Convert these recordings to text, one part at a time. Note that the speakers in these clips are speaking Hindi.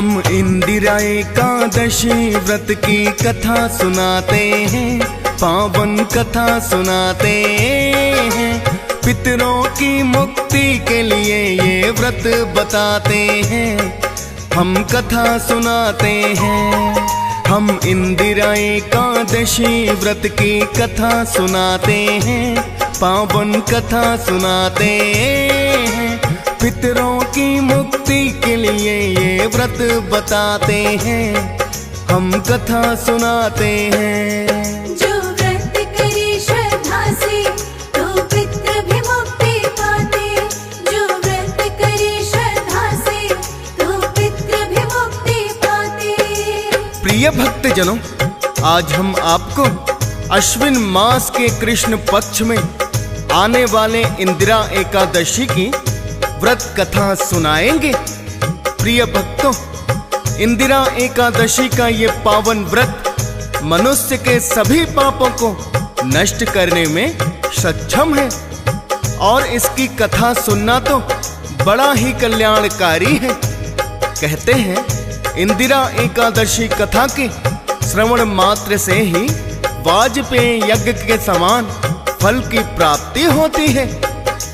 हम इंदिरा एकादशी व्रत की कथा सुनाते हैं, पावन कथा सुनाते हैं। पितरों की मुक्ति के लिए ये व्रत बताते हैं, हम कथा सुनाते हैं। हम इंदिरा एकादशी व्रत की कथा सुनाते हैं, पावन कथा सुनाते हैं। पितरों की मुक्ति के लिए ये व्रत बताते हैं, हम कथा सुनाते हैं। जो व्रत करे श्रद्धा से तो पितृ भी मुक्ति पाते, जो व्रत करे श्रद्धा से तो पितृ भी मुक्ति पाते। प्रिय भक्तजनों, आज हम आपको अश्विन मास के कृष्ण पक्ष में आने वाले इंदिरा एकादशी की व्रत कथा सुनाएंगे। प्रिय भक्तों, इंदिरा एकादशी का ये पावन व्रत मनुष्य के सभी पापों को नष्ट करने में सक्षम है और इसकी कथा सुनना तो बड़ा ही कल्याणकारी है। कहते हैं इंदिरा एकादशी कथा के श्रवण मात्र से ही वाजपेयी यज्ञ के समान फल की प्राप्ति होती है।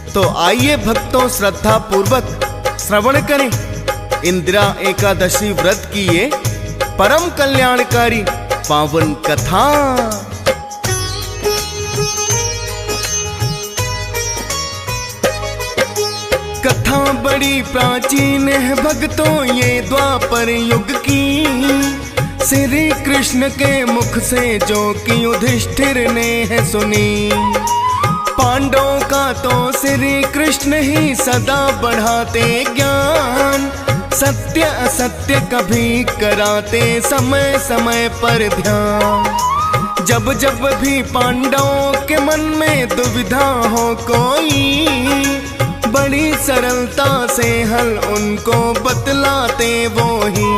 तो आइए भक्तों, श्रद्धा पूर्वक श्रवण करें इंदिरा एकादशी व्रत की ये परम कल्याणकारी पावन कथा। कथा बड़ी प्राचीन है भक्तों, ये द्वापर युग की, श्री कृष्ण के मुख से जो कि युधिष्ठिर ने है सुनी। पांडवों का तो श्री कृष्ण ही सदा बढ़ाते ज्ञान, सत्य असत्य कभी कराते समय समय पर ध्यान। जब जब भी पांडवों के मन में दुविधा हो कोई, बड़ी सरलता से हल उनको बतलाते वो ही,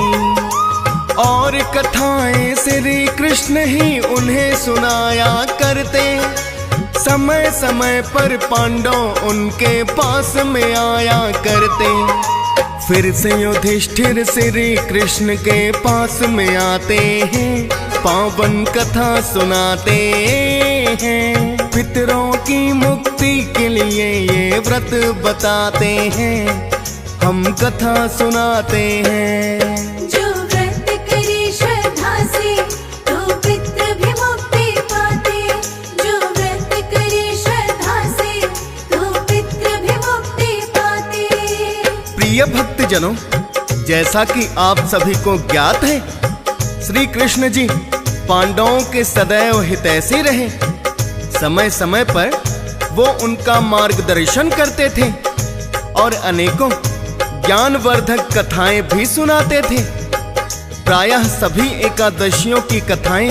और कथाएं श्री कृष्ण ही उन्हें सुनाया करते। समय समय पर पांडव उनके पास में आया करते। फिर से युधिष्ठिर श्री कृष्ण के पास में आते हैं, पावन कथा सुनाते हैं। पितरों की मुक्ति के लिए ये व्रत बताते हैं, हम कथा सुनाते हैं। जो व्रत करे श्रद्धा से तो पितृ भी मुक्ति पाते, जो व्रत करे श्रद्धा से तो पितृ भी मुक्ति पाते। प्रिय भक्तजनों, जैसा कि आप सभी को ज्ञात है, श्री कृष्ण जी पांडवों के सदैव हितैषी रहे। समय समय पर वो उनका मार्गदर्शन करते थे और अनेकों ज्ञानवर्धक कथाएं भी सुनाते थे। प्रायः सभी एकादशियों की कथाएं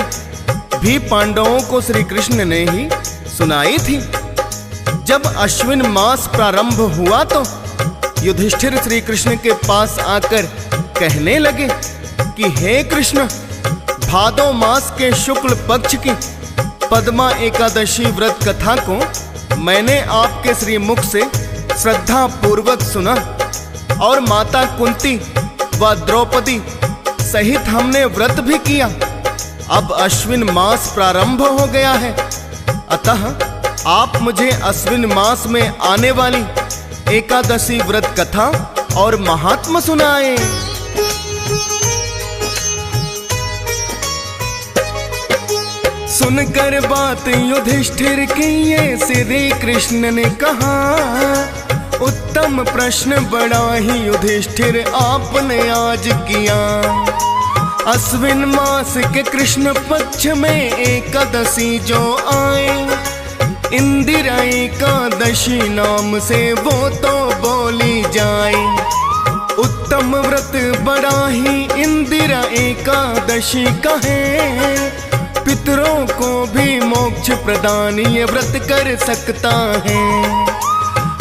भी पांडवों को श्री कृष्ण ने ही सुनाई थी। जब अश्विन मास प्रारंभ हुआ तो युधिष्ठिर श्री कृष्ण के पास आकर कहने लगे कि हे कृष्ण, भादो मास के शुक्ल पक्ष की पद्मा एकादशी व्रत कथा को मैंने आपके श्री मुख से श्रद्धा पूर्वक सुना और माता कुंती व द्रौपदी सहित हमने व्रत भी किया। अब अश्विन मास प्रारंभ हो गया है, अतः आप मुझे अश्विन मास में आने वाली एकादशी व्रत कथा और महात्म सुनाए। सुनकर बात युधिष्ठिर की ये श्री कृष्ण ने कहा, उत्तम प्रश्न बड़ा ही युधिष्ठिर आपने आज किया। अश्विन मास के कृष्ण पक्ष में एकादशी जो आए, इंदिरा एकादशी नाम से वो तो बोली जाए। उत्तम व्रत बड़ा ही इंदिरा एकादशी का है, पितरों को भी मोक्ष प्रदान ये व्रत कर सकता है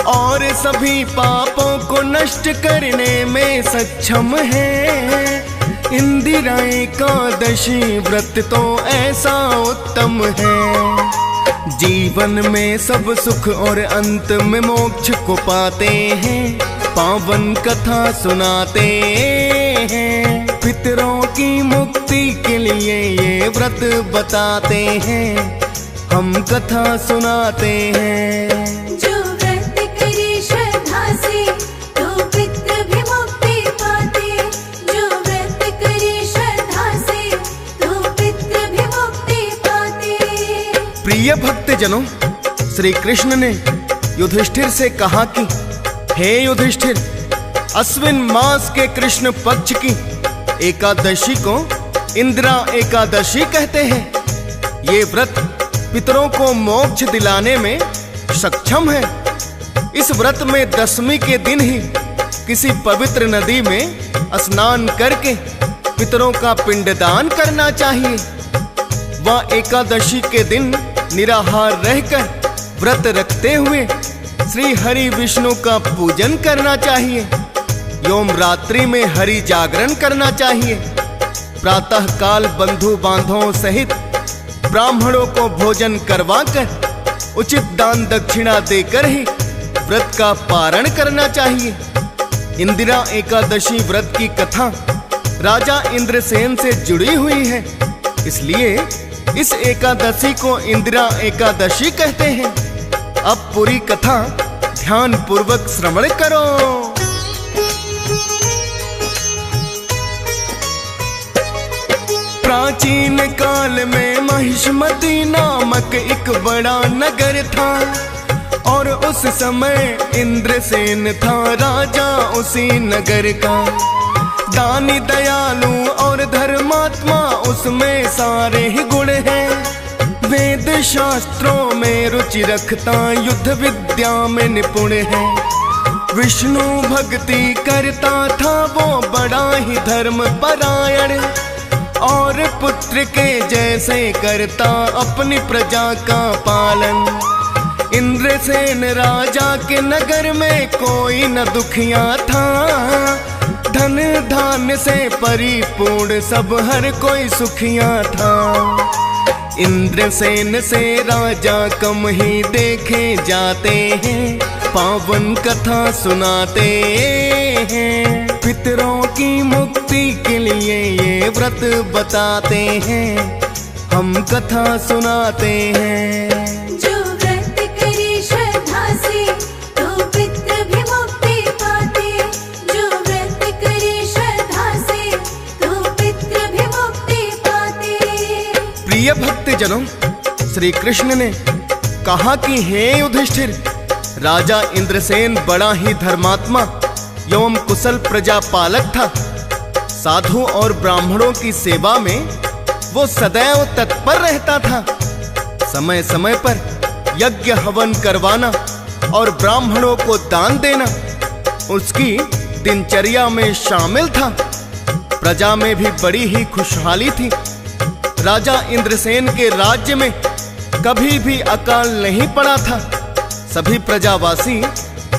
और सभी पापों को नष्ट करने में सक्षम है। इंदिरा एकादशी व्रत तो ऐसा उत्तम है, जीवन में सब सुख और अंत में मोक्ष को पाते हैं। पावन कथा सुनाते हैं। पितरों की मुक्ति के लिए ये व्रत बताते हैं, हम कथा सुनाते हैं। जो व्रत करे श्रद्धा से तो पितृ भी मुक्ति पाते, जो व्रत करे श्रद्धा से तो पितृ भी मुक्ति पाते। प्रिय भक्तजनों, श्री कृष्ण ने युधिष्ठिर से कहा कि हे युधिष्ठिर, अश्विन मास के कृष्ण पक्ष की एकादशी को इंदिरा एकादशी कहते हैं। ये व्रत पितरों को मोक्ष दिलाने में सक्षम है। इस व्रत में दशमी के दिन ही किसी पवित्र नदी में स्नान करके पितरों का पिंडदान करना चाहिए। वह एकादशी के दिन निराहार रहकर व्रत रखते हुए श्री हरि विष्णु का पूजन करना चाहिए। एवं रात्रि में हरि जागरण करना चाहिए। प्रातः काल बंधु बांधवों सहित ब्राह्मणों को भोजन करवाकर उचित दान दक्षिणा देकर ही व्रत का पारण करना चाहिए। इंदिरा एकादशी व्रत की कथा राजा इंद्रसेन से जुड़ी हुई है, इसलिए इस एकादशी को इंदिरा एकादशी कहते हैं। अब पूरी कथा ध्यान पूर्वक श्रवण करो। प्राचीन काल में महिष्मती नामक एक बड़ा नगर था और उस समय इंद्रसेन था राजा उसी नगर का। दानी दयालु और धर्मात्मा उसमें सारे ही गुण हैं। वेद शास्त्रों में रुचि रखता, युद्ध विद्या में निपुण है। विष्णु भक्ति करता था वो बड़ा ही धर्म परायण और पुत्र के जैसे करता अपनी प्रजा का पालन। इंद्रसेन राजा के नगर में कोई न दुखिया था, धन धान्य से परिपूर्ण सब हर कोई सुखिया था। इंद्रसेन से राजा कम ही देखे जाते हैं, पावन कथा सुनाते हैं। पितरों की मुक्ति के लिए ये व्रत बताते हैं, हम कथा सुनाते हैं। जो व्रत करे श्रद्धा से तो पितृ भी मुक्ति पाते, जो व्रत करे श्रद्धा से तो पितृ भी मुक्ति पाते। प्रिय भक्तजनों, श्री कृष्ण ने कहा कि हे युधिष्ठिर, राजा इंद्रसेन बड़ा ही धर्मात्मा एवं कुशल प्रजा पालक था। साधु और ब्राह्मणों की सेवा में वो सदैव तत्पर रहता था। समय समय पर यज्ञ हवन करवाना और ब्राह्मणों को दान देना उसकी दिनचर्या में शामिल था। प्रजा में भी बड़ी ही खुशहाली थी। राजा इंद्रसेन के राज्य में कभी भी अकाल नहीं पड़ा था। सभी प्रजावासी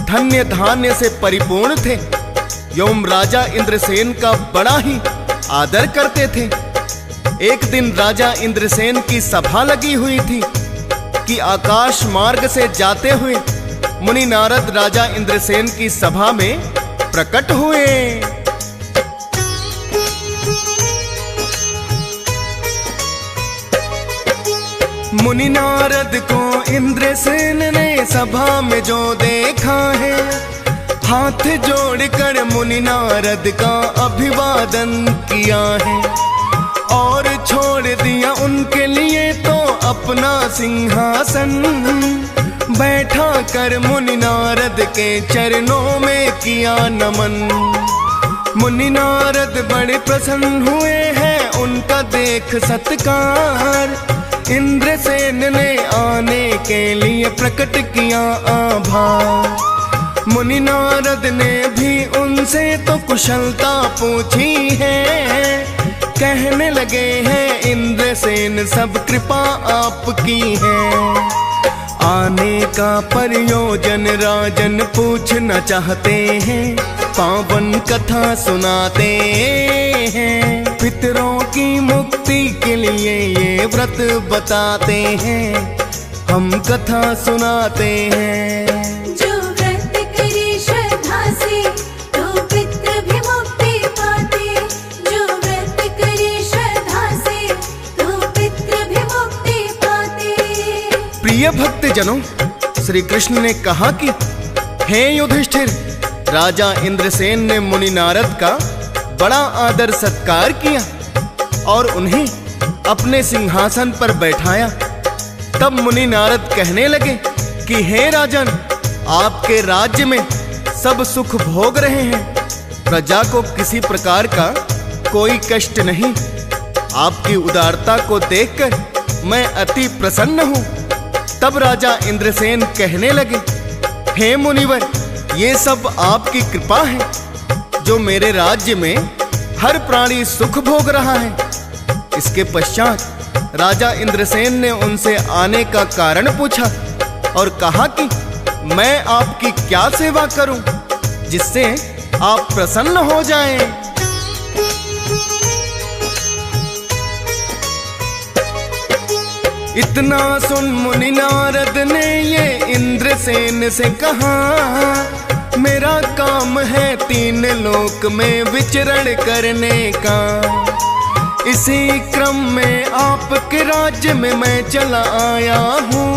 धन्य धान्य से परिपूर्ण थे एवं राजा इंद्रसेन का बड़ा ही आदर करते थे। एक दिन राजा इंद्रसेन की सभा लगी हुई थी कि आकाश मार्ग से जाते हुए मुनि नारद राजा इंद्रसेन की सभा में प्रकट हुए। मुनि नारद को इंद्रसेन ने सभा में जो देखा है, हाथ जोड़कर मुनि नारद का अभिवादन किया है और छोड़ दिया उनके लिए तो अपना सिंहासन। बैठा कर मुनि नारद के चरणों में किया नमन। मुनि नारद बड़े प्रसन्न हुए हैं उनका देख सत्कार। इंद्रसेन ने आने के लिए प्रकट किया आभार। मुनि नारद ने भी उनसे तो कुशलता पूछी है। कहने लगे हैं इंद्रसेन सब कृपा आपकी है। आने का प्रयोजन राजन पूछना चाहते हैं, पावन कथा सुनाते हैं। पितरों की मुक्ति के लिए ये व्रत बताते हैं, हम कथा सुनाते हैं। जो व्रत करे श्रद्धा से तो पितृ भी मुक्ति पाते, प्रिय भक्त जनों, श्री कृष्ण ने कहा कि हे युधिष्ठिर, राजा इंद्रसेन ने मुनि नारद का बड़ा आदर सत्कार किया और उन्हें अपने सिंहासन पर बैठाया। तब मुनि नारद कहने लगे कि हे राजन, आपके राज्य में सब सुख भोग रहे हैं, प्रजा को किसी प्रकार का कोई कष्ट नहीं। आपकी उदारता को देखकर मैं अति प्रसन्न हूँ। तब राजा इंद्रसेन कहने लगे, हे मुनिवर, ये सब आपकी कृपा है जो मेरे राज्य में हर प्राणी सुख भोग रहा है। इसके पश्चात राजा इंद्रसेन ने उनसे आने का कारण पूछा और कहा कि मैं आपकी क्या सेवा करूं जिससे आप प्रसन्न हो जाएं। इतना सुन मुनि नारद ने ये इंद्रसेन से कहा, मेरा काम है 3 लोक में विचरण करने का। इसी क्रम में आपके राज्य में मैं चला आया हूँ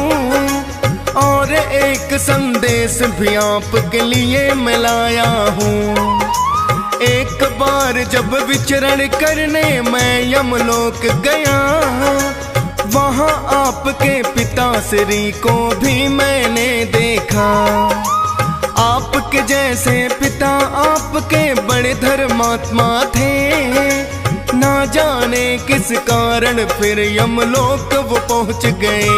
और एक संदेश भी आपके लिए मैं लाया हूँ। एक बार जब विचरण करने मैं यमलोक गया, वहाँ आपके पिता श्री को भी मैंने देखा। आपके जैसे पिता आपके बड़े धर्मात्मा थे, ना जाने किस कारण फिर यमलोक वो पहुँच गए।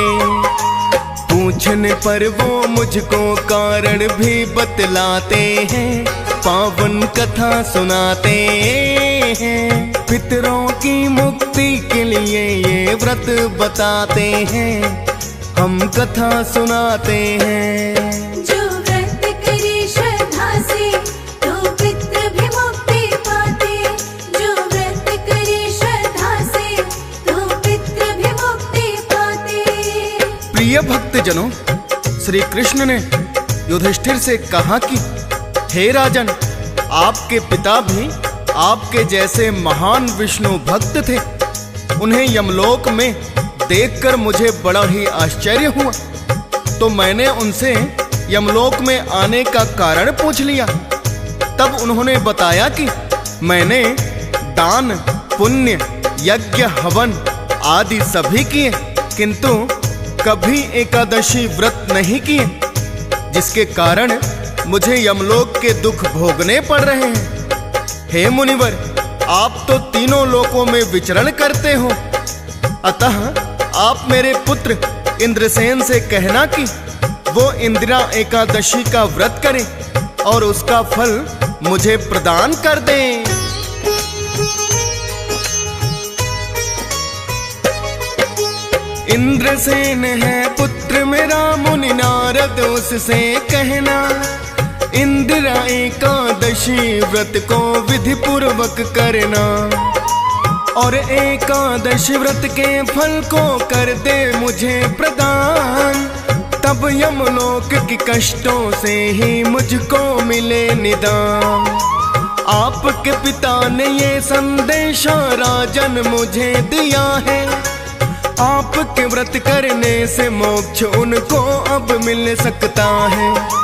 पूछने पर वो मुझको कारण भी बतलाते हैं, पावन कथा सुनाते हैं। पितरों की मुक्ति के लिए ये व्रत बताते हैं, हम कथा सुनाते हैं। जो व्रत करे श्रद्धा से तो पितृ भी मुक्ति पाते। जो व्रत करे श्रद्धा से तो पितृ भी मुक्ति पाते। प्रिय भक्त जनों, श्री कृष्ण ने युधिष्ठिर से कहा कि हे राजन, आपके पिता भी आपके जैसे महान विष्णु भक्त थे। उन्हें यमलोक में देखकर मुझे बड़ा ही आश्चर्य हुआ, तो मैंने उनसे यमलोक में आने का कारण पूछ लिया। तब उन्होंने बताया कि मैंने दान, पुण्य, यज्ञ, हवन आदि सभी किए, किंतु कभी एकादशी व्रत नहीं किए, जिसके कारण मुझे यमलोक के दुख भोगने पड़ रहे हैं। हे मुनिवर, आप तो 3 लोकों में विचरण करते हो, अतः आप मेरे पुत्र इंद्रसेन से कहना कि वो इंदिरा एकादशी का व्रत करें और उसका फल मुझे प्रदान कर दें। इंद्रसेन है पुत्र मेरा, मुनि नारद उससे कहना, इंदिरा एकादशी व्रत को विधि पूर्वक करना और एकादशी व्रत के फल को कर दे मुझे प्रदान। तब यमलोक की कष्टों से ही मुझको मिले निदान। आपके पिता ने ये संदेशा राजन मुझे दिया है, आपके व्रत करने से मोक्ष उनको अब मिल सकता है।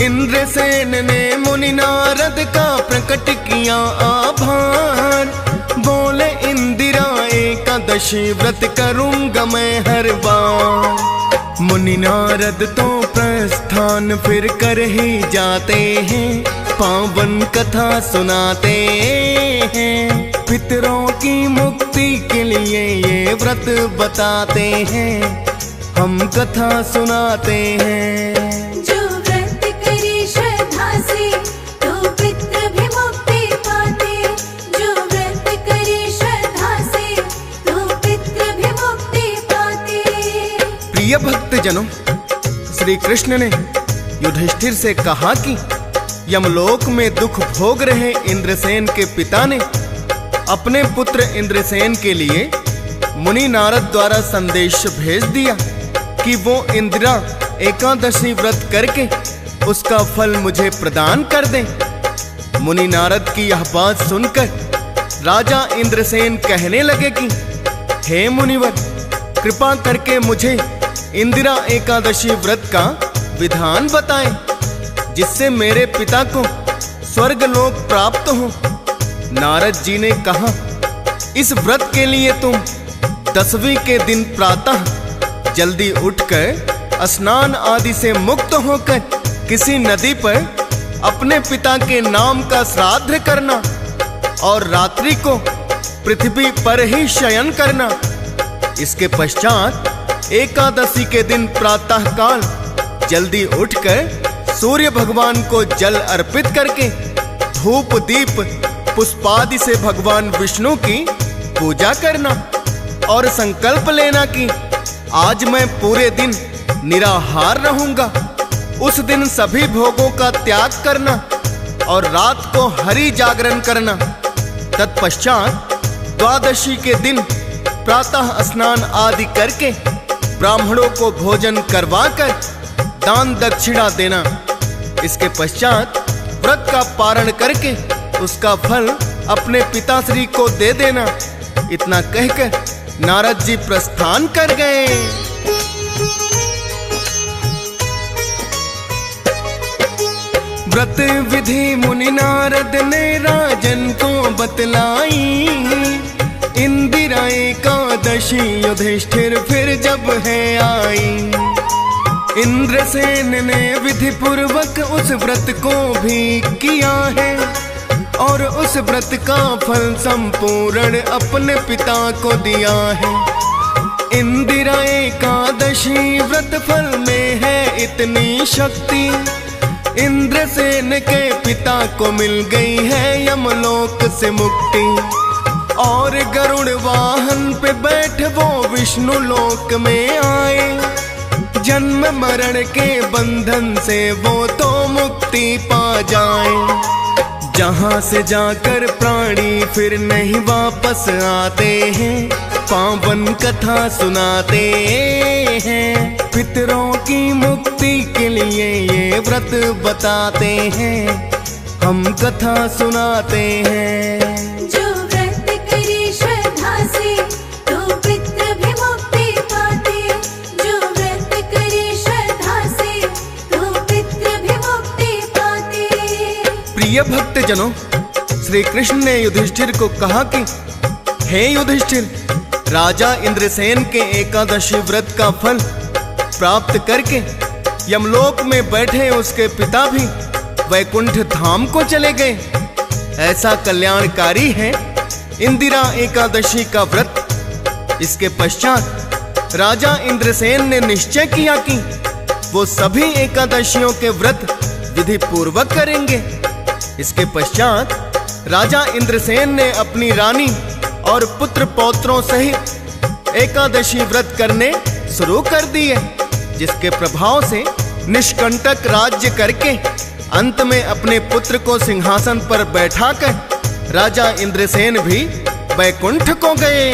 इंद्रसेन ने मुनि नारद का प्रकट किया आभार, बोले इंदिरा एकादशी व्रत करूंगा मैं हर बार। मुनि नारद तो प्रस्थान फिर कर ही जाते हैं, पावन कथा सुनाते हैं। पितरों की मुक्ति के लिए ये व्रत बताते हैं, हम कथा सुनाते हैं। जो व्रत करे श्रद्धा से तो पितृ भी मुक्ति पाते। जो व्रत करे श्रद्धा से तो पितृ भी मुक्ति पाते। प्रिय भक्त जनों, श्री कृष्ण ने युधिष्ठिर से कहा कि यमलोक में दुख भोग रहे इंद्रसेन के पिता ने अपने पुत्र इंद्रसेन के लिए मुनि नारद द्वारा संदेश भेज दिया कि वो इंदिरा एकादशी व्रत करके उसका फल मुझे प्रदान कर दें। मुनि नारद की यह बात सुनकर राजा इंद्रसेन कहने लगे कि हे मुनिवर, कृपा करके मुझे इंदिरा एकादशी व्रत का विधान बताएं, जिससे मेरे पिता को स्वर्गलोक प्राप्त हो। नारद जी ने कहा, इस व्रत के लिए तुम 10वीं के दिन प्रातः जल्दी उठकर स्नान आदि से मुक्त होकर किसी नदी पर अपने पिता के नाम का श्राद्ध करना और रात्रि को पृथ्वी पर ही शयन करना। इसके पश्चात एकादशी के दिन प्रातः काल जल्दी उठकर सूर्य भगवान को जल अर्पित करके धूप दीप पुष्पादि से भगवान विष्णु की पूजा करना और संकल्प लेना कि आज मैं पूरे दिन निराहार रहूंगा। उस दिन सभी भोगों का त्याग करना और रात को हरि जागरण करना। तत्पश्चात द्वादशी के दिन प्रातः स्नान आदि करके ब्राह्मणों को भोजन करवाकर दान दक्षिणा देना। इसके पश्चात व्रत का पारण करके उसका फल अपने पिताश्री को दे देना। इतना कहकर नारद जी प्रस्थान कर गए। व्रत विधि मुनि नारद ने राजन को बतलाई। इंदिरा एकादशी युधिष्ठिर फिर जब है आई। इंद्रसेन ने विधि पूर्वक उस व्रत को भी किया है और उस व्रत का फल संपूर्ण अपने पिता को दिया है। इंदिरा एकादशी व्रत फल में है इतनी शक्ति, इंद्रसेन के पिता को मिल गई है यमलोक से मुक्ति। और गरुड़ वाहन पे बैठ वो विष्णु लोक में आए। जन्म मरण के बंधन से वो तो मुक्ति पा जाए। जहाँ से जाकर प्राणी फिर नहीं वापस आते हैं, पावन कथा सुनाते हैं। पितरों की मुक्ति के लिए ये व्रत बताते हैं, हम कथा सुनाते हैं। जो व्रत करे श्रद्धा से तो पितृ भी मुक्ति पाते। जो व्रत करे श्रद्धा से तो पितृ भी मुक्ति पाते। प्रिय भक्तजनों, श्री कृष्ण ने युधिष्ठिर को कहा कि हे युधिष्ठिर, राजा इंद्रसेन के एकादशी व्रत का फल प्राप्त करके यमलोक में बैठे उसके पिता भी वैकुंठ धाम को चले गए। ऐसा कल्याणकारी है इंदिरा एकादशी का व्रत। इसके पश्चात राजा इंद्रसेन ने निश्चय किया कि वो सभी एकादशियों के व्रत विधि पूर्वक करेंगे। इसके पश्चात राजा इंद्रसेन ने अपनी रानी और पुत्र पौत्रों सहित एकादशी व्रत करने शुरू कर दिए, जिसके प्रभाव से निष्कंटक राज्य करके अंत में अपने पुत्र को सिंहासन पर बैठाकर राजा इंद्रसेन भी वैकुंठ को गए।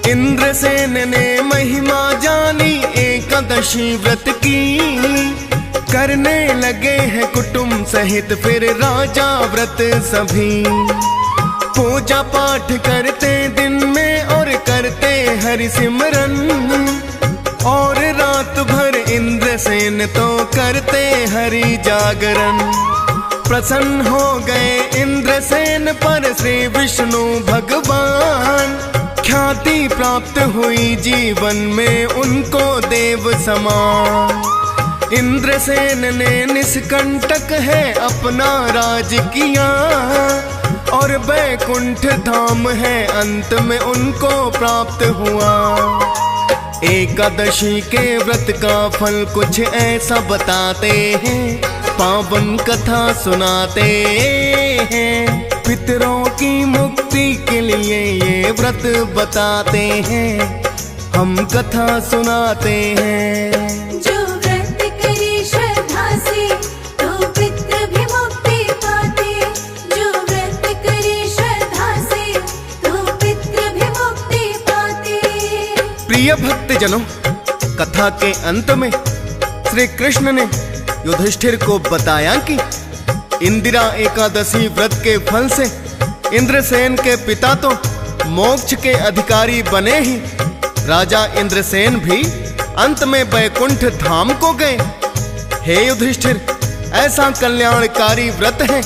इंद्रसेन ने महिमा जानी एकादशी व्रत की। करने लगे हैं कुटुंब सहित फिर राजा व्रत सभी। पूजा पाठ करते दिन में और करते हरि सिमरन। और रात भर इंद्रसेन तो करते हरि जागरण। प्रसन्न हो गए इंद्रसेन पर श्री विष्णु भगवान। ख्याति प्राप्त हुई जीवन में उनको देव समान। इंद्रसेन ने निष्कंटक है अपना राज किया और वैकुंठ धाम है अंत में उनको प्राप्त हुआ। एकादशी के व्रत का फल कुछ ऐसा बताते हैं, पावन कथा सुनाते हैं। पितरों की मुक्ति के लिए ये व्रत बताते हैं, हम कथा सुनाते हैं। जो व्रत करे श्रद्धा से तो पितृ भी मुक्ति पाते। जो व्रत करे श्रद्धा से तो पितृ भी मुक्ति पाते। प्रिय भक्तजनों, कथा के अंत में श्री कृष्ण ने युधिष्ठिर को बताया कि इंदिरा एकादशी व्रत के फल से इंद्रसेन के पिता तो मोक्ष के अधिकारी बने ही, राजा इंद्रसेन भी अंत में वैकुंठ धाम को गए। हे युधिष्ठिर, ऐसा कल्याणकारी व्रत है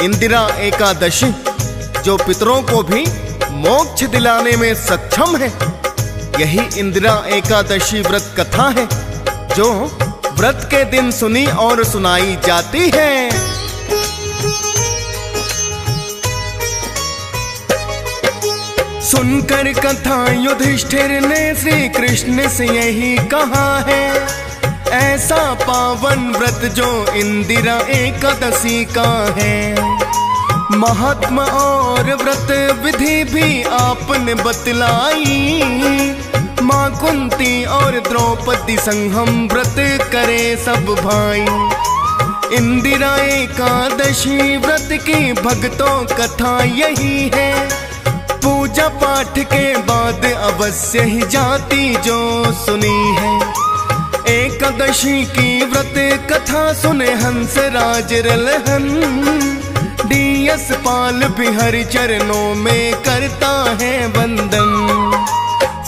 इंदिरा एकादशी, जो पितरों को भी मोक्ष दिलाने में सक्षम है। यही इंदिरा एकादशी व्रत कथा है, जो व्रत के दिन सुनी और सुनाई जाती है। सुनकर कथा युधिष्ठिर ने श्री कृष्ण से यही कहा है, ऐसा पावन व्रत जो इंदिरा एकादशी का है। महात्मा और व्रत विधि भी आपने बतलाई, माँ कुंती और द्रौपदी संग हम व्रत करे सब भाई। इंदिरा एकादशी व्रत की भक्तों कथा यही है, पूजा पाठ के बाद अवश्य ही जाती जो सुनी है। एकादशी की व्रत कथा सुने हंस राज रलहन, डीएस पाल भी हरि चरणों में करता है वंदन।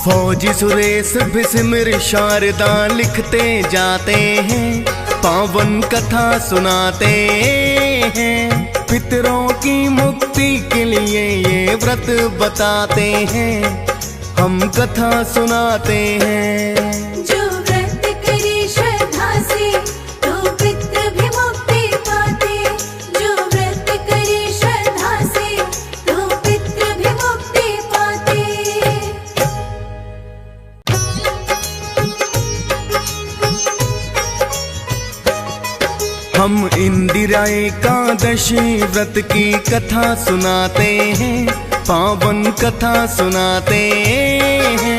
फौजी सुरेश भी सिमर शारदा लिखते जाते हैं, पावन कथा सुनाते हैं। पितरों की मुक्ति के लिए ये व्रत बताते हैं, हम कथा सुनाते हैं। जो व्रत करे श्रद्धा से तो पितृ भी मुक्ति पाते, जो व्रत करे श्रद्धा से तो पितृ भी मुक्ति पाते। हम इंदिरा एकादशी व्रत की कथा सुनाते हैं, पावन कथा सुनाते हैं।